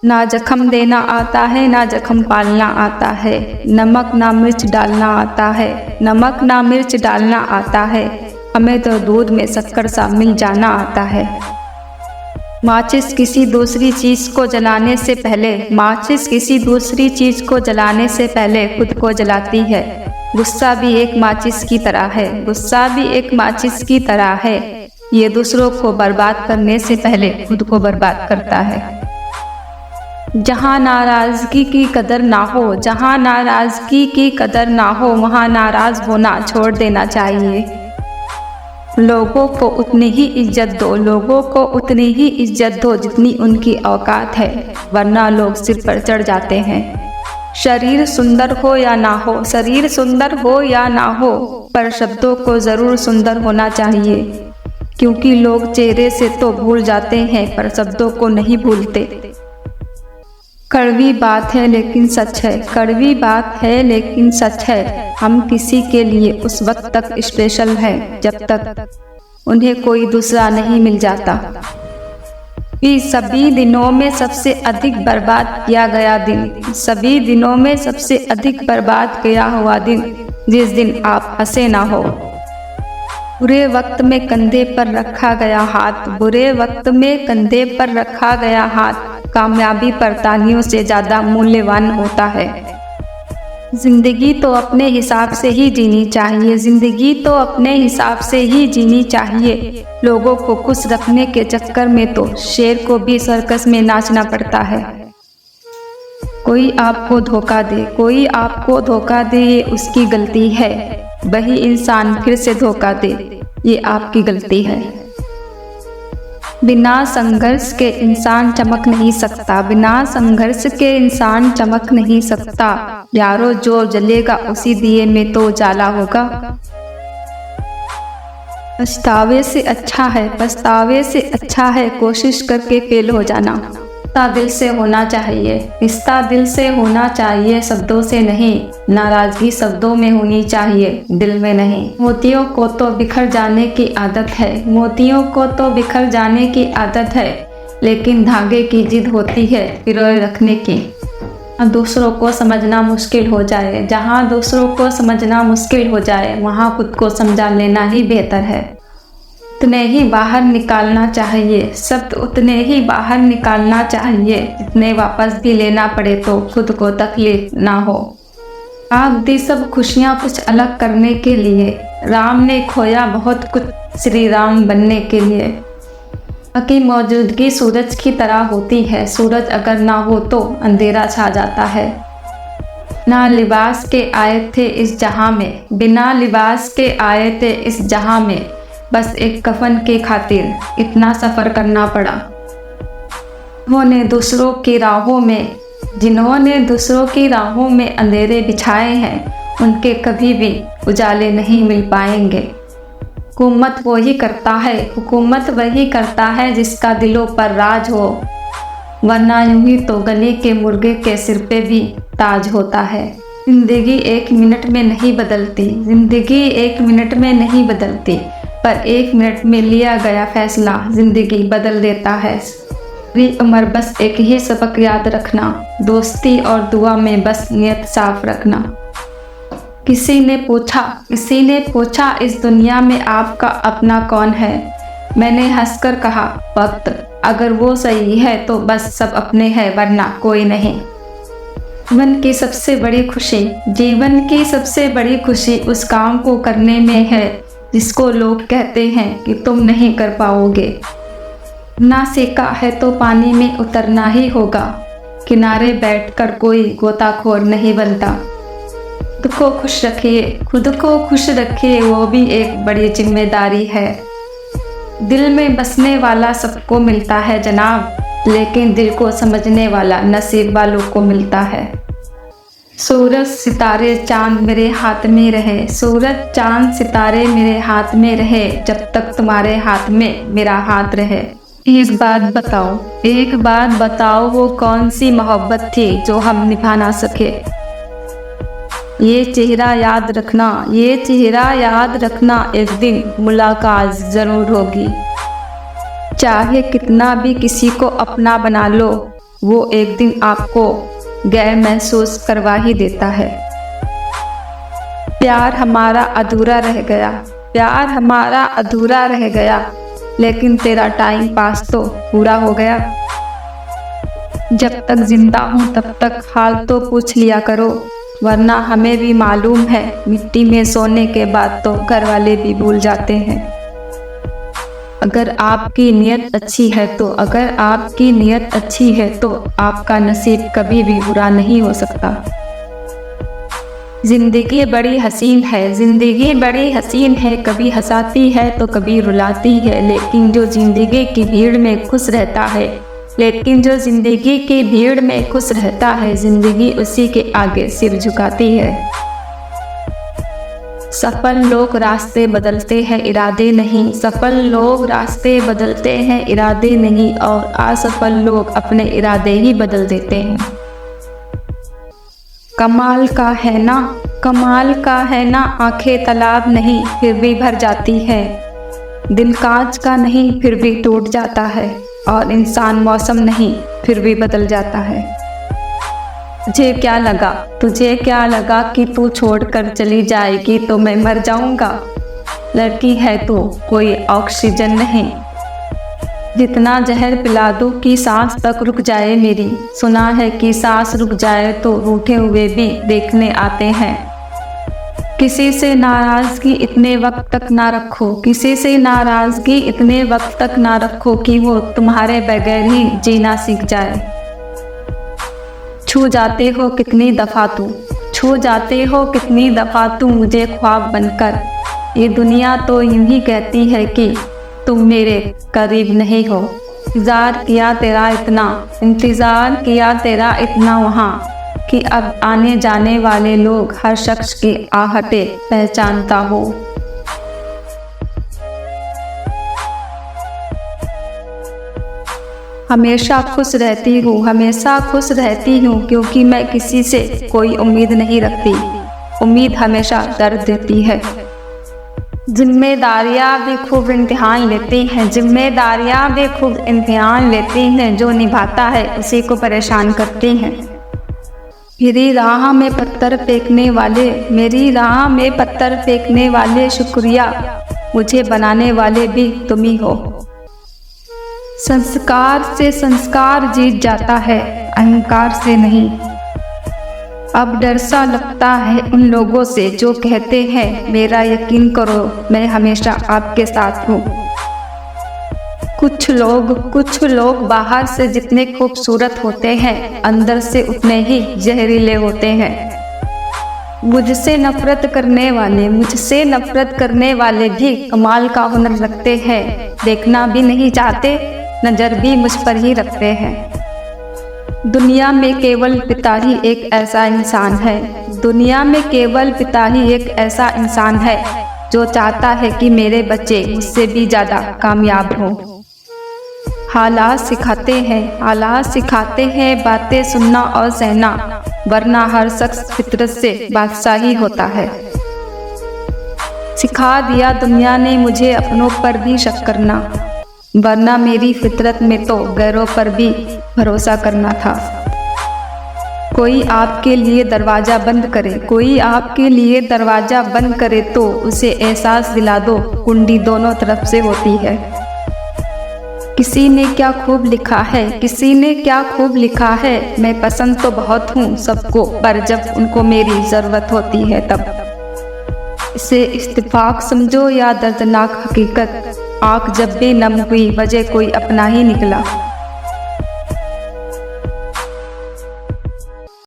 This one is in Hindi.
ना जख्म देना आता है ना जख्म पालना आता है, नमक ना मिर्च डालना आता है, नमक ना मिर्च डालना आता है, हमें तो दूध में शक्कर सा मिल जाना आता है। माचिस किसी दूसरी चीज़ को जलाने से पहले, माचिस किसी दूसरी चीज़ को जलाने से पहले खुद को जलाती है। गुस्सा भी एक माचिस की तरह है, गुस्सा भी एक माचिस की तरह है, ये दूसरों को बर्बाद करने से पहले खुद को बर्बाद करता है। जहाँ नाराज़गी की कदर ना हो, जहाँ नाराज़गी की कदर ना हो, वहाँ नाराज़ होना छोड़ देना चाहिए। लोगों को उतनी ही इज्जत दो, लोगों को उतनी ही इज्जत दो जितनी उनकी औकात है, वरना लोग सिर पर चढ़ जाते हैं। शरीर सुंदर हो या ना हो, शरीर सुंदर हो या ना हो, पर शब्दों को ज़रूर सुंदर होना चाहिए, क्योंकि लोग चेहरे से तो भूल जाते हैं पर शब्दों को नहीं भूलते। कड़वी बात है लेकिन सच है, कड़वी बात है लेकिन सच है, हम किसी के लिए उस वक्त तक स्पेशल हैं जब तक उन्हें कोई दूसरा नहीं मिल जाता। सभी दिनों में सबसे अधिक बर्बाद किया गया दिन, सभी दिनों में सबसे अधिक बर्बाद किया हुआ दिन, जिस दिन आप हंसे ना हो। बुरे वक्त में कंधे पर रखा गया हाथ, बुरे वक्त में कंधे पर रखा गया हाथ, कामयाबी पर तालियों से ज़्यादा मूल्यवान होता है। जिंदगी तो अपने हिसाब से ही जीनी चाहिए, जिंदगी तो अपने हिसाब से ही जीनी चाहिए। लोगों को खुश रखने के चक्कर में तो शेर को भी सर्कस में नाचना पड़ता है। कोई आपको धोखा दे, कोई आपको धोखा दे, ये उसकी गलती है। वही इंसान फिर से धोखा दे, ये आपकी गलती है। बिना संघर्ष के इंसान चमक नहीं सकता, बिना संघर्ष के इंसान चमक नहीं सकता। यारो जो जलेगा उसी दिए में तो उजाला होगा। पछतावे से अच्छा है, पछतावे से अच्छा है कोशिश करके फेल हो जाना। रिश्ता दिल से होना चाहिए, रिश्ता दिल से होना चाहिए, शब्दों से नहीं। नाराजगी शब्दों में होनी चाहिए, दिल में नहीं। मोतियों को तो बिखर जाने की आदत है, मोतियों को तो बिखर जाने की आदत है, लेकिन धागे की जिद होती है पिरोए रखने की। दूसरों को समझना मुश्किल हो जाए, जहाँ दूसरों को समझना मुश्किल हो जाए, वहाँ खुद को समझा लेना ही बेहतर है। उतने ही बाहर निकालना चाहिए, शब्द उतने ही बाहर निकालना चाहिए जितने वापस भी लेना पड़े तो खुद को तकलीफ ना हो। आग दी सब खुशियाँ कुछ अलग करने के लिए, राम ने खोया बहुत कुछ श्री राम बनने के लिए। की मौजूदगी सूरज की तरह होती है, सूरज अगर ना हो तो अंधेरा छा जाता है। बिना लिबास के आए थे इस जहां में, बिना लिबास के आए थे इस जहां में, बस एक कफन के खातिर इतना सफ़र करना पड़ा। उन्होंने दूसरों की राहों में, जिन्होंने दूसरों की राहों में अंधेरे बिछाए हैं, उनके कभी भी उजाले नहीं मिल पाएंगे। हुकूमत वही करता है, हुकूमत वही करता है जिसका दिलों पर राज हो, वरना यूं ही तो गली के मुर्गे के सिर पे भी ताज होता है। जिंदगी एक मिनट में नहीं बदलती, जिंदगी एक मिनट में नहीं बदलती, पर एक मिनट में लिया गया फैसला जिंदगी बदल देता है। पूरी उम्र बस एक ही सबक याद रखना, दोस्ती और दुआ में बस नियत साफ रखना। किसी ने पूछा इस दुनिया में आपका अपना कौन है? मैंने हंसकर कहा वक्त, अगर वो सही है तो बस सब अपने हैं, वरना कोई नहीं। जीवन की सबसे बड़ी खुशी, जीवन की सबसे बड़ी खुशी उस काम को करने में है जिसको लोग कहते हैं कि तुम नहीं कर पाओगे। ना सीखा है तो पानी में उतरना ही होगा, किनारे बैठकर कोई गोताखोर नहीं बनता। खुद को खुश रखिए, खुद को खुश रखिए, वो भी एक बड़ी जिम्मेदारी है। दिल में बसने वाला सबको मिलता है जनाब, लेकिन दिल को समझने वाला नसीब वालों को मिलता है। सूरज सितारे चांद मेरे हाथ में रहे, सूरज चांद सितारे मेरे हाथ में रहे, जब तक तुम्हारे हाथ में मेरा हाथ रहे। एक बात बताओ वो कौन सी मोहब्बत थी जो हम निभा ना सके? ये चेहरा याद रखना, ये चेहरा याद रखना, एक दिन मुलाकात ज़रूर होगी। चाहे कितना भी किसी को अपना बना लो, वो एक दिन आपको गैर महसूस करवा ही देता है। प्यार हमारा अधूरा रह गया, प्यार हमारा अधूरा रह गया, लेकिन तेरा टाइम पास तो पूरा हो गया। जब तक जिंदा हूँ तब तक हाल तो पूछ लिया करो, वरना हमें भी मालूम है मिट्टी में सोने के बाद तो घर वाले भी भूल जाते हैं। अगर आपकी नीयत अच्छी है तो अगर आपकी नीयत अच्छी है तो आपका नसीब कभी भी बुरा नहीं हो सकता। जिंदगी बड़ी हसीन है, जिंदगी बड़ी हसीन है, कभी हंसाती है तो कभी रुलाती है, लेकिन जो जिंदगी की भीड़ में खुश रहता है, लेकिन जो जिंदगी की भीड़ में खुश रहता है, जिंदगी उसी के आगे सिर झुकाती है। सफल लोग रास्ते बदलते हैं, इरादे नहीं। सफल लोग रास्ते बदलते हैं, इरादे नहीं, और असफल लोग अपने इरादे ही बदल देते हैं। कमाल का है ना, कमाल का है ना, आंखें तालाब नहीं फिर भी भर जाती है, दिल कांच का नहीं फिर भी टूट जाता है, और इंसान मौसम नहीं फिर भी बदल जाता है। तुझे क्या लगा, तुझे क्या लगा कि तू छोड़कर चली जाएगी तो मैं मर जाऊंगा। लड़की है तो कोई ऑक्सीजन नहीं, जितना जहर पिला दूं कि सांस तक रुक जाए मेरी। सुना है कि सांस रुक जाए तो रूठे हुए भी देखने आते हैं। किसी से नाराज़गी इतने वक्त तक ना रखो, किसी से नाराज़गी इतने वक्त तक ना रखो कि वो तुम्हारे बगैर ही जीना सीख जाए। छू जाते हो कितनी दफ़ा तू, छू जाते हो कितनी दफ़ा तू मुझे ख्वाब बनकर। ये दुनिया तो यूं ही कहती है कि तुम मेरे करीब नहीं हो। इंतज़ार किया तेरा इतना, इंतज़ार किया तेरा इतना वहाँ, कि अब आने जाने वाले लोग हर शख्स की आहटें पहचानता हो। हमेशा खुश रहती हूँ, हमेशा खुश रहती हूँ, क्योंकि मैं किसी से कोई उम्मीद नहीं रखती। उम्मीद हमेशा दर्द देती है। जिम्मेदारियाँ भी खूब इम्तिहान लेती हैं, जिम्मेदारियाँ भी खूब इम्तिहान लेती हैं, जो निभाता है उसी को परेशान करती हैं। मेरी राह में पत्थर फेंकने वाले, मेरी राह में पत्थर फेंकने वाले शुक्रिया, मुझे बनाने वाले भी तुम ही हो। संस्कार से संस्कार जीत जाता है, अहंकार से नहीं। अब डर सा लगता है उन लोगों से जो कहते हैं मेरा यकीन करो मैं हमेशा आपके साथ हूँ। कुछ लोग बाहर से जितने खूबसूरत होते हैं अंदर से उतने ही जहरीले होते हैं। मुझसे नफरत करने वाले भी कमाल का हुनर रखते हैं, देखना भी नहीं चाहते, नज़र भी मुझ पर ही रखते हैं। दुनिया में केवल पिता ही एक ऐसा इंसान है, दुनिया में केवल पिता ही एक ऐसा इंसान है जो चाहता है कि मेरे बच्चे मुझसे भी ज़्यादा कामयाब हों। हालात सिखाते हैं बातें सुनना और सहना, वरना हर शख्स फितरत से बादशाह ही होता है। सिखा दिया दुनिया ने मुझे अपनों पर भी शक करना, वरना मेरी फितरत में तो गैरों पर भी भरोसा करना था। कोई आपके लिए दरवाज़ा बंद करे, कोई आपके लिए दरवाज़ा बंद करे तो उसे एहसास दिला दो कुंडी दोनों तरफ से होती है। किसी ने क्या खूब लिखा है, किसी ने क्या खूब लिखा है, मैं पसंद तो बहुत हूँ सबको, पर जब उनको मेरी ज़रूरत होती है तब। इसे इत्तेफाक समझो या दर्दनाक हकीकत, आँख जब भी नम हुई वजह कोई अपना ही निकला।